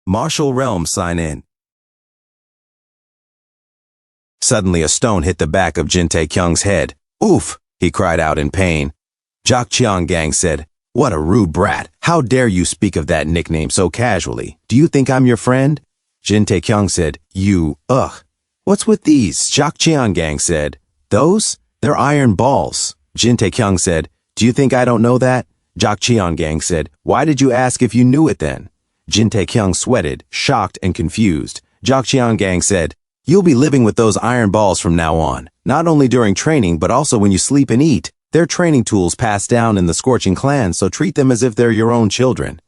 Martial realm sign in. Suddenly a stone hit the back of Jin Tae-kyung's head. Oof! He cried out in pain. Jok Cheon-gang said, "What a rude brat. How dare you speak of that nickname so casually? Do you think I'm your friend?" Jin Tae-kyung said, Ugh. What's with these? Jok Cheon-gang said, "Those? They're iron balls." Jin Tae-kyung said, "Do you think I don't know that?" Jok Cheon-gang said, "Why did you ask if you knew it then?" Jin Tae-kyung sweated, shocked and confused. Jok Cheon-gang said, "You'll be living with those iron balls from now on, not only during training but also when you sleep and eat. They're training tools passed down in the Scorching clan, so treat them as if they're your own children."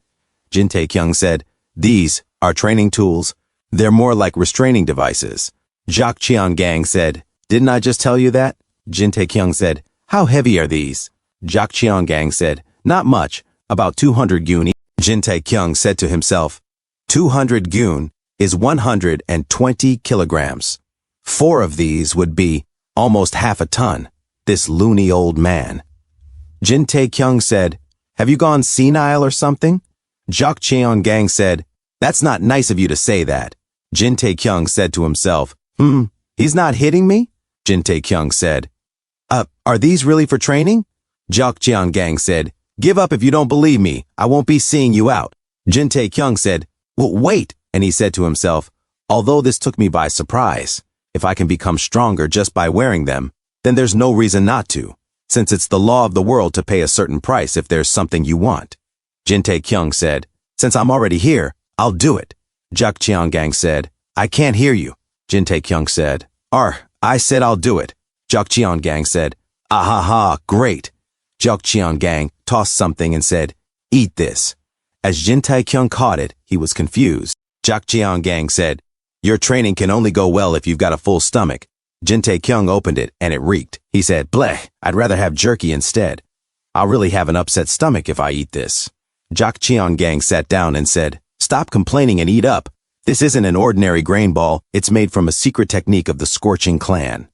Jin Tae-kyung said, "These are training tools? They're more like restraining devices." Jok Cheon-gang said, "Didn't I just tell you that?" Jin Tae-kyung said, "How heavy are these?" Jok Cheon-gang said, "Not much, about 200 gun." Jin Tae-kyung said to himself, 200 gun is 120 kilograms. 4 of these would be almost half a ton. This loony old man. Jin Tae-kyung said, "Have you gone senile or something?" Jok Cheon-gang said, "That's not nice of you to say that." Jin Tae-kyung said to himself, He's not hitting me?" Jin Tae-kyung said, Are these really for training?" Jok Cheon-gang said, "Give up if you don't believe me. I won't be seeing you out." Jin Tae-kyung said, "Well, wait," and he said to himself, "Although this took me by surprise, if I can become stronger just by wearing them, then there's no reason not to, since it's the law of the world to pay a certain price if there's something you want." Jin Tae-kyung said, "Since I'm already here, I'll do it." Jok Cheon-gang said, "I can't hear you." Jin Tae-kyung said, I said I'll do it." Jok Cheon-gang said, "Ah, great." Jok Cheon-gang tossed something and said, "Eat this." As Jin Tae-kyung caught it, he was confused. Jok Cheon-gang said, "Your training can only go well if you've got a full stomach." Jin Tae-kyung opened it and it reeked. He said, "Bleh, I'd rather have jerky instead. I'll really have an upset stomach if I eat this." Jok Cheon-gang sat down and said, "Stop complaining and eat up. This isn't an ordinary grain ball. It's made from a secret technique of the Scorching clan."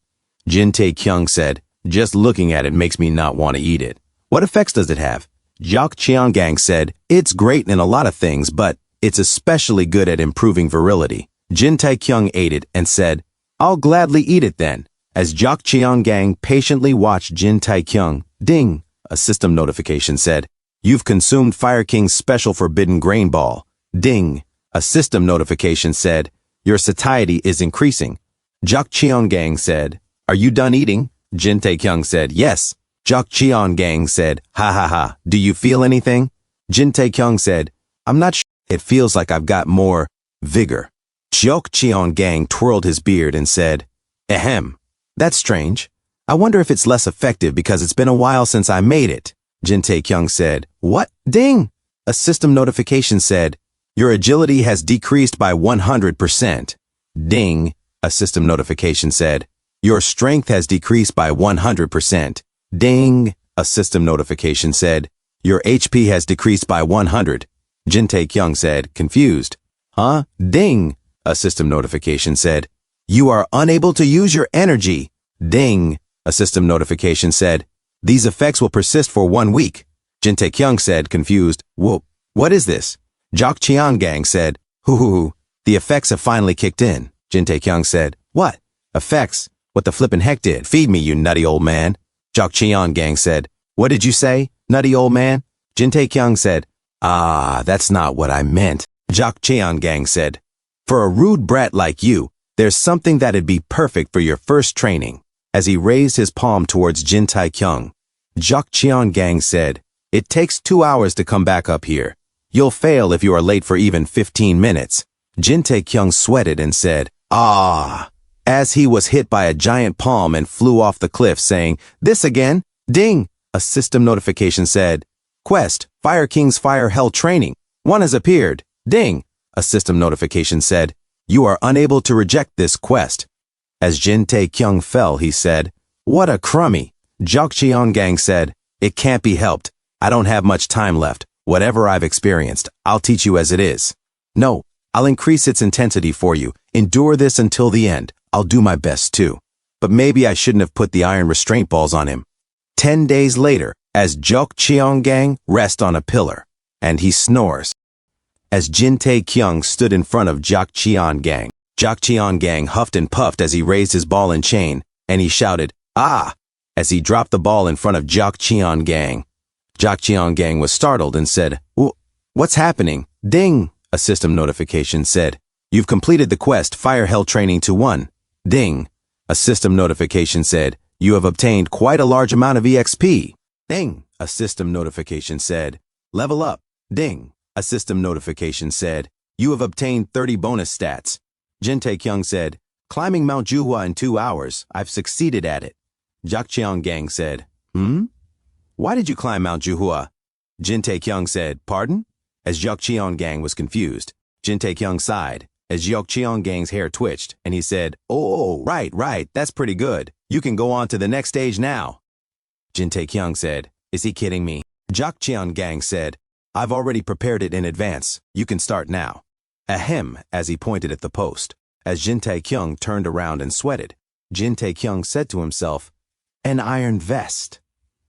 Jin Tae-kyung said, "Just looking at it makes me not want to eat it. What effects does it have?" Jok Cheon-gang said, "It's great in a lot of things, but it's especially good at improving virility." Jin Tae-kyung ate it and said, "I'll gladly eat it then." As Jok Cheon-gang patiently watched Jin Tae-kyung, ding, a system notification said, "You've consumed Fire King's special forbidden grain ball." Ding, a system notification said, "Your satiety is increasing." Jok Cheon-gang said, "Are you done eating?" Jin Tae-kyung said, "Yes." Jok Cheon-gang said, Ha, do you feel anything?" Jin Tae-kyung said, "I'm not sure. It feels like I've got more vigor." Jok Cheon-gang twirled his beard and said, "Ahem, that's strange. I wonder if it's less effective because it's been a while since I made it." Jin Tae-kyung said, "What?" Ding! A system notification said, "Your agility has decreased by 100%. Ding! A system notification said, "Your strength has decreased by 100%. Ding! A system notification said, "Your HP has decreased by 100. Jin Tae-kyung said, confused, "Huh? Ding! A system notification said, "You are unable to use your energy." Ding! A system notification said, "These effects will persist for 1 week." Jin Tae-kyung said, confused, "Whoa, what is this?" Jok Cheon-gang said, Hoo, the effects have finally kicked in." Jin Tae-kyung said, "What? Effects? What the flippin' heck did? Feed me, you nutty old man." Jok Cheon-gang said, "What did you say, nutty old man?" Jin Tae-kyung said, That's not what I meant." Jok Cheon-gang said, "For a rude brat like you, there's something that'd be perfect for your first training." As he raised his palm towards Jin Tae-kyung, Jok Cheon-gang said, "It takes 2 hours to come back up here. You'll fail if you are late for even 15 minutes. Jin Tae-kyung sweated and said, as he was hit by a giant palm and flew off the cliff saying, "This again?" Ding! A system notification said, "Quest, Fire King's Fire Hell Training. 1 has appeared." Ding! A system notification said, "You are unable to reject this quest." As Jin Tae-kyung fell, he said, "What a crummy." Jok Cheon-gang said, "It can't be helped. I don't have much time left. Whatever I've experienced, I'll teach you as it is." "No, I'll increase its intensity for you. Endure this until the end. I'll do my best too. But maybe I shouldn't have put the iron restraint balls on him." 10 days later, as Jok Cheon-gang rests on a pillar, and he snores. as Jin Tae-kyung stood in front of Jak Cheon-gang. Jak Cheon-gang huffed and puffed as he raised his ball and chain, and he shouted, "Ah!" as he dropped the ball in front of Jak Cheon-gang. Jak Cheon-gang was startled and said, "What's happening?" "Ding!" a system notification said. "You've completed the quest, Fire Hell Training to 1. Ding! A system notification said, "You have obtained quite a large amount of EXP. Ding! A system notification said, "Level up." Ding! A system notification said, "You have obtained 30 bonus stats." Jin Tae-kyung said, "Climbing Mount Juhua in 2 hours. I've succeeded at it." Jak Cheon-gang said, "Why did you climb Mount Juhua?" Jin Tae-kyung said, "Pardon?" As Jak Cheon-gang was confused, Jin Tae-kyung sighed as Jak Cheon-gang's hair twitched, and he said, "Oh, right, that's pretty good. You can go on to the next stage now." Jin Tae-kyung said, "Is he kidding me?" Jak Cheon-gang said, "I've already prepared it in advance. You can start now." Ahem, as he pointed at the post. As Jin Tae-kyung turned around and sweated, Jin Tae-kyung said to himself, "An iron vest."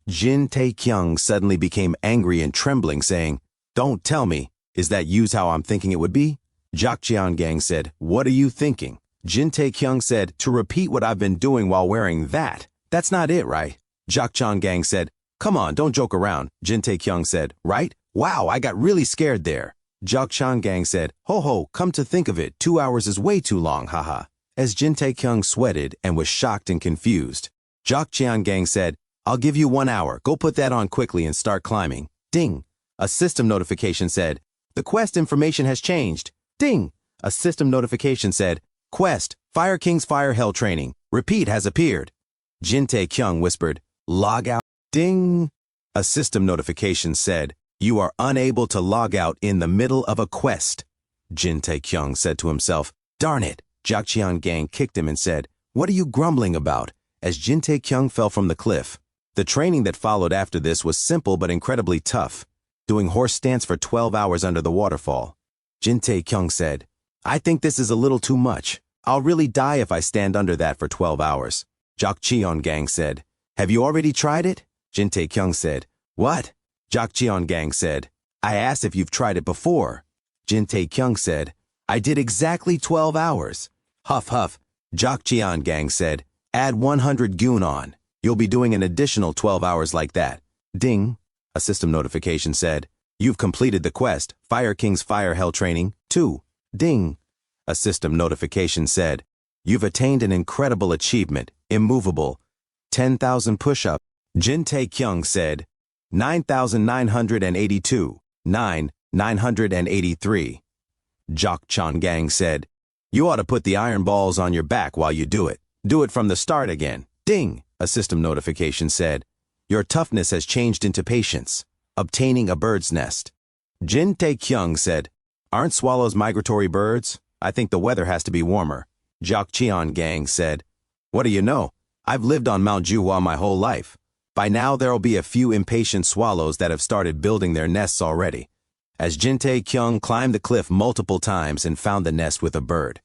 Jin Tae-kyung suddenly became angry and trembling, saying, "Don't tell me, is that use how I'm thinking it would be?" Jak Cheon-gang said, "What are you thinking?" Jin Tae-kyung said, "To repeat what I've been doing while wearing that. That's not it, right?" Jak Cheon-gang said, "Come on, don't joke around." Jin Tae-kyung said, "Right? Wow, I got really scared there." Jak Cheon-gang said, Ho, come to think of it, 2 hours is way too long, haha." As Jin Tae-kyung sweated and was shocked and confused, Jak Cheon-gang said, "I'll give you 1 hour. Go put that on quickly and start climbing." Ding! A system notification said, "The quest information has changed." Ding! A system notification said, "Quest, Fire King's Fire Hell Training. Repeat has appeared." Jin Tae-kyung whispered, "Log out." Ding! A system notification said, "You are unable to log out in the middle of a quest." Jin Tae-kyung said to himself, "Darn it." Jak Cheon-gang kicked him and said, "What are you grumbling about?" As Jin Tae-kyung fell from the cliff. The training that followed after this was simple but incredibly tough, doing horse stance for 12 hours under the waterfall. Jin Tae-kyung said, "I think this is a little too much. I'll really die if I stand under that for 12 hours. Jak Cheon-gang said, "Have you already tried it?" Jin Tae-kyung said, "What?" Jak Cheon-gang said, "I asked if you've tried it before." Jin Tae-kyung said, "I did exactly 12 hours. Huff. Jak Cheon-gang said, "Add 100 goon on. You'll be doing an additional 12 hours like that." Ding! A system notification said, "You've completed the quest, Fire King's Fire Hell Training 2. Ding! A system notification said, "You've attained an incredible achievement, Immovable. 10,000 push-up." Jin Tae-kyung said, 9,982, 983. Jak Cheon-gang said, "You ought to put the iron balls on your back while you do it. Do it from the start again." Ding! A system notification said, "Your toughness has changed into patience. Obtaining a bird's nest." Jin Tae-kyung said, "Aren't swallows migratory birds? I think the weather has to be warmer." Jak Cheon-gang said, "What do you know? I've lived on Mount Juhua my whole life. By now there'll be a few impatient swallows that have started building their nests already." As Jin Tae-kyung climbed the cliff multiple times and found the nest with a bird.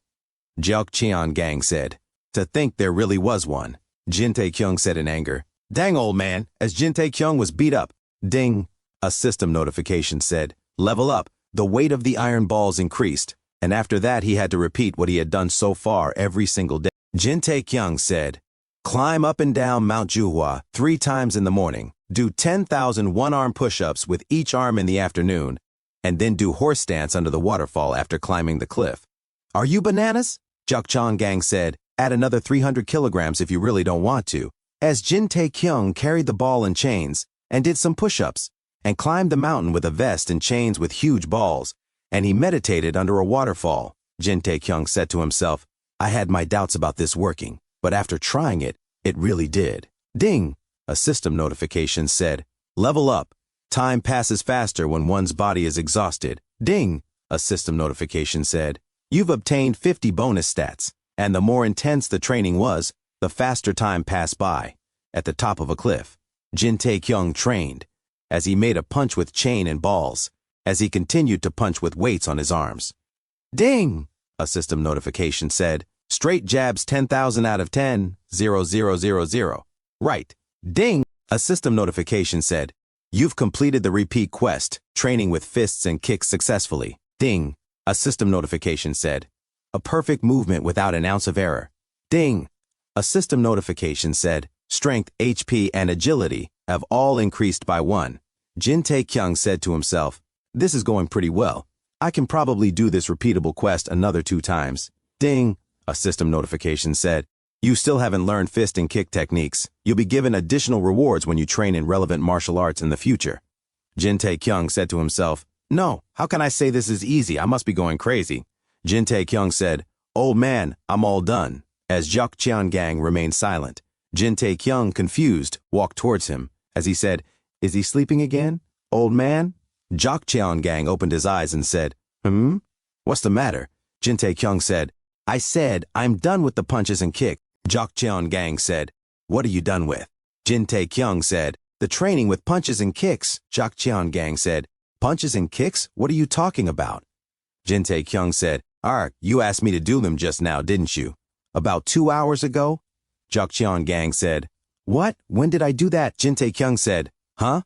Jak Cheon-gang said, "To think there really was one." Jin Tae-kyung said in anger, "Dang, old man," as Jin Tae-kyung was beat up. Ding! A system notification said, "Level up." The weight of the iron balls increased, and after that he had to repeat what he had done so far every single day. Jin Tae-kyung said, "Climb up and down Mount Juhua 3 times in the morning, do 10,000 one-arm push-ups with each arm in the afternoon, and then do horse stance under the waterfall after climbing the cliff." "Are you bananas?" Jak Cheon-gang said, "Add another 300 kilograms if you really don't want to." As Jin Tae-kyung carried the ball and chains, and did some push-ups, and climbed the mountain with a vest and chains with huge balls, and he meditated under a waterfall. Jin Tae-kyung said to himself, "I had my doubts about this working, but after trying it, it really did." Ding! A system notification said, "Level up. Time passes faster when one's body is exhausted." Ding! A system notification said, "You've obtained 50 bonus stats, and the more intense the training was, the faster time passed by." At the top of a cliff, Jin Tae-kyung trained, as he made a punch with chain and balls, as he continued to punch with weights on his arms. Ding! A system notification said, "Straight jabs 10,000 out of 10, 0000. Right. Ding! A system notification said, "You've completed the repeat quest, training with fists and kicks successfully. Ding, a system notification said. A perfect movement without an ounce of error. Ding, a system notification said. Strength, HP, and agility have all increased by 1. Jin Tae-kyung said to himself, this is going pretty well. I can probably do this repeatable quest another 2 times. Ding, a system notification said. You still haven't learned fist and kick techniques. You'll be given additional rewards when you train in relevant martial arts in the future. Jin Tae-kyung said to himself, no, how can I say this is easy? I must be going crazy. Jin Tae-kyung said, old man, I'm all done. As Jok Cheon-gang remained silent, Jin Tae-kyung, confused, walked towards him. As he said, is he sleeping again, old man? Jok Cheon-gang opened his eyes and said, What's the matter? Jin Tae-kyung said, I said, I'm done with the punches and kicks. Jok Cheon-gang said, what are you done with? Jin Tae-kyung said, the training with punches and kicks. Jok Cheon-gang said, punches and kicks? What are you talking about? Jin Tae-kyung said, Ark, you asked me to do them just now, didn't you? About 2 hours ago? Jok Cheon-gang said, what? When did I do that? Jin Tae-kyung said, huh?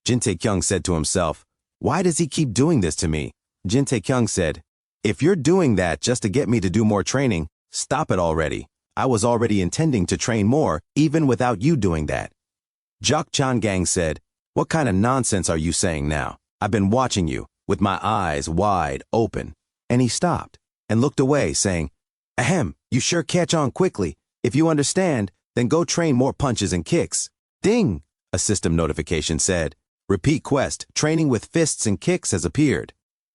Jin Tae-kyung said to himself, why does he keep doing this to me? Jin Tae-kyung said, if you're doing that just to get me to do more training, stop it already. I was already intending to train more, even without you doing that. Jok Cheon-gang said, what kind of nonsense are you saying now? I've been watching you, with my eyes wide open. And he stopped, and looked away, saying, ahem, you sure catch on quickly. If you understand, then go train more punches and kicks. Ding, a system notification said. Repeat quest, training with fists and kicks has appeared.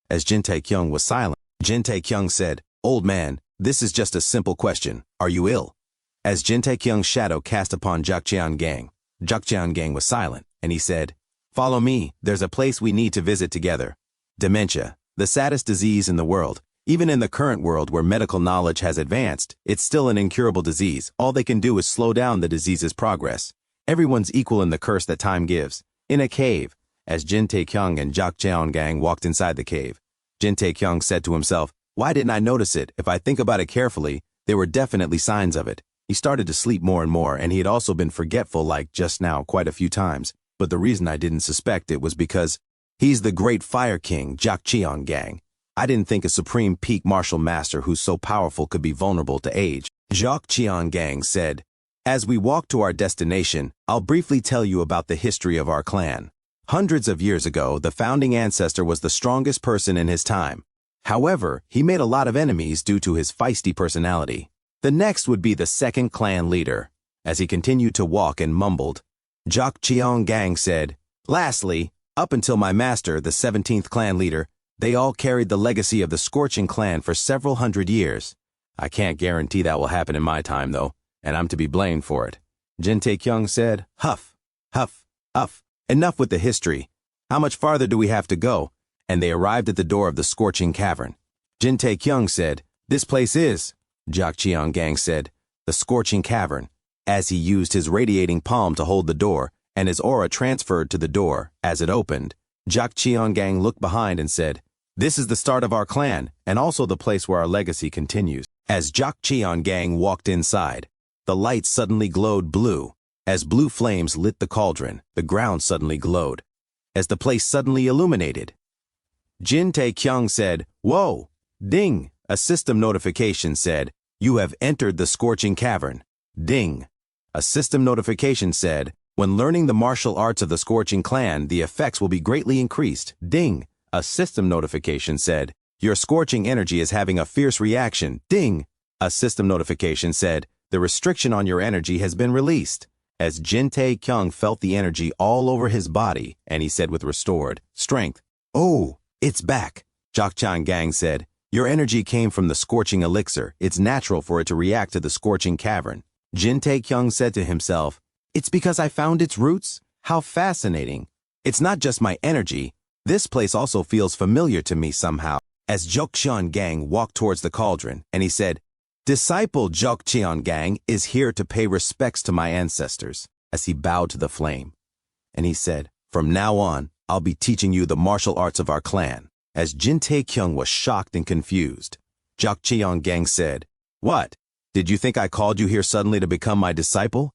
As Jin Tae-kyung was silent, Jin Tae-kyung said, old man, this is just a simple question. Are you ill? As Jin Tae-kyung's shadow cast upon Jok Cheon-gang was silent, and he said, follow me, there's a place we need to visit together. Dementia, the saddest disease in the world. Even in the current world where medical knowledge has advanced, it's still an incurable disease. All they can do is slow down the disease's progress. Everyone's equal in the curse that time gives. In a cave, as Jin Tae-kyung and Jok Cheon-gang walked inside the cave, Jin Tae-kyung said to himself, why didn't I notice it? If I think about it carefully, there were definitely signs of it. He started to sleep more and more, and he had also been forgetful like just now quite a few times. But the reason I didn't suspect it was because he's the great fire king, Jok Cheon-gang. I didn't think a supreme peak martial master who's so powerful could be vulnerable to age. Jok Cheon-gang said, as we walk to our destination, I'll briefly tell you about the history of our clan. Hundreds of years ago, the founding ancestor was the strongest person in his time. However, he made a lot of enemies due to his feisty personality. The next would be the second clan leader. As he continued to walk and mumbled, Jok Cheon-gang said, lastly, up until my master, the 17th clan leader, they all carried the legacy of the Scorching clan for several hundred years. I can't guarantee that will happen in my time, though, and I'm to be blamed for it. Jin Tae-kyung said, huff, huff, huff. Enough with the history. How much farther do we have to go? And they arrived at the door of the Scorching Cavern. Jin Tae-kyung said, this place is, Jok Cheon-gang said, the Scorching Cavern. As he used his radiating palm to hold the door, and his aura transferred to the door as it opened, Jok Cheon-gang looked behind and said, this is the start of our clan, and also the place where our legacy continues. As Jok Cheon-gang walked inside, the light suddenly glowed blue. As blue flames lit the cauldron, the ground suddenly glowed. As the place suddenly illuminated, Jin Tae-kyung said, whoa! Ding! A system notification said, you have entered the Scorching Cavern. Ding! A system notification said, when learning the martial arts of the Scorching clan, the effects will be greatly increased. Ding! A system notification said, your scorching energy is having a fierce reaction. Ding! A system notification said, the restriction on your energy has been released. As Jin Tae-kyung felt the energy all over his body, and he said with restored strength, oh, it's back. Jok Cheon-gang said, your energy came from the Scorching elixir. It's natural for it to react to the Scorching cavern. Jin Tae-kyung said to himself, it's because I found its roots? How fascinating. It's not just my energy. This place also feels familiar to me somehow. As Jok Cheon-gang walked towards the cauldron, and he said, disciple Jok Cheon-gang is here to pay respects to my ancestors. As he bowed to the flame, and he said, from now on, I'll be teaching you the martial arts of our clan. As Jin Tae-kyung was shocked and confused, Jok Cheon-gang said, what? Did you think I called you here suddenly to become my disciple?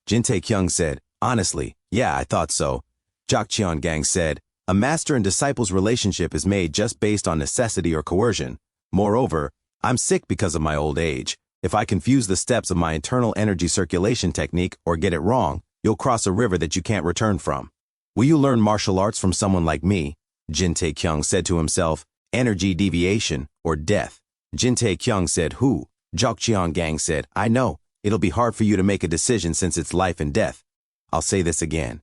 Jin Tae-kyung said, honestly, yeah, I thought so. Jok Cheon-gang said, A master and disciple's relationship is made just based on necessity or coercion. Moreover, I'm sick because of my old age. If I confuse the steps of my internal energy circulation technique or get it wrong, you'll cross a river that you can't return from. Will you learn martial arts from someone like me? Jin Tae-kyung said to himself. Energy deviation or death. Jin Tae-kyung said, who? Jok Cheon-gang said, I know. It'll be hard for you to make a decision since it's life and death. I'll say this again.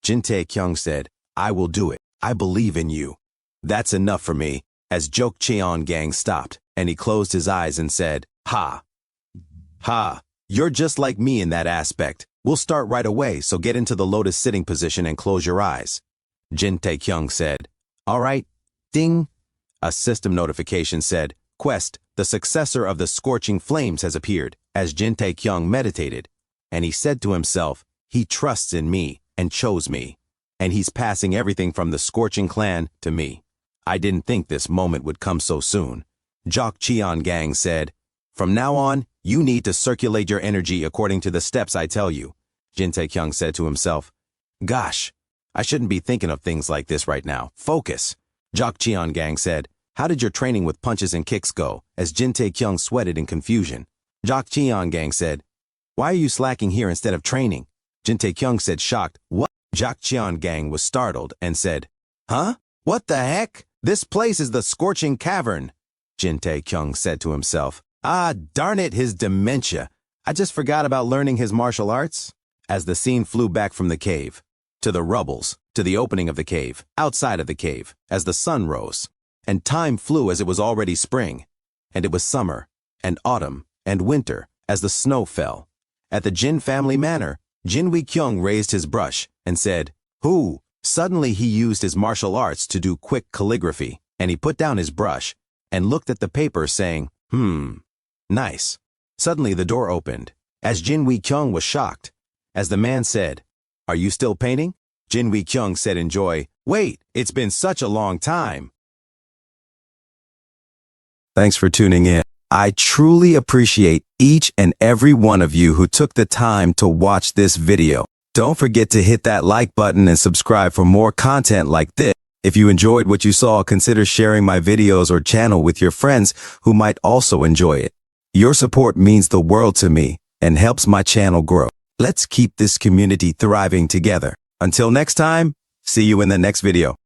Jin Tae-kyung said, I will do it. I believe in you. That's enough for me, as Jok Cheon-gang stopped, and he closed his eyes and said, Ha! Ha! You're just like me in that aspect. We'll start right away, so get into the lotus sitting position and close your eyes. Jin Tae-kyung said, All right. Ding! A system notification said, Quest, the successor of the scorching flames has appeared, as Jin Tae-kyung meditated. And he said to himself, he trusts in me and chose me. And he's passing everything from the scorching clan to me. I didn't think this moment would come so soon. Jok Cheon-gang said, From now on, you need to circulate your energy according to the steps I tell you. Jin Tae-kyung said to himself, Gosh, I shouldn't be thinking of things like this right now. Focus. Jok Cheon-gang said, How did your training with punches and kicks go? As Jin Tae-kyung sweated in confusion. Jok Cheon-gang said, Why are you slacking here instead of training? Jin Tae-kyung said, shocked, What? Jok Cheon-gang was startled and said, Huh? What the heck? This place is the Scorching Cavern. Jin Tae-kyung said to himself, Ah, darn it, his dementia. I just forgot about learning his martial arts. As the scene flew back from the cave, to the rubbles, to the opening of the cave, outside of the cave, as the sun rose. And time flew as it was already spring. And it was summer, and autumn, and winter, as the snow fell. At the Jin family manor, Jin Wee-kyung raised his brush and said, Who? Suddenly he used his martial arts to do quick calligraphy, and he put down his brush and looked at the paper saying, Nice. Suddenly the door opened, as Jin Wee-kyung was shocked. As the man said, Are you still painting? Jin Wee-kyung said in joy, Wait, it's been such a long time. Thanks for tuning in. I truly appreciate each and every one of you who took the time to watch this video. Don't forget to hit that like button and subscribe for more content like this. If you enjoyed what you saw, consider sharing my videos or channel with your friends who might also enjoy it. Your support means the world to me and helps my channel grow. Let's keep this community thriving together. Until next time, see you in the next video.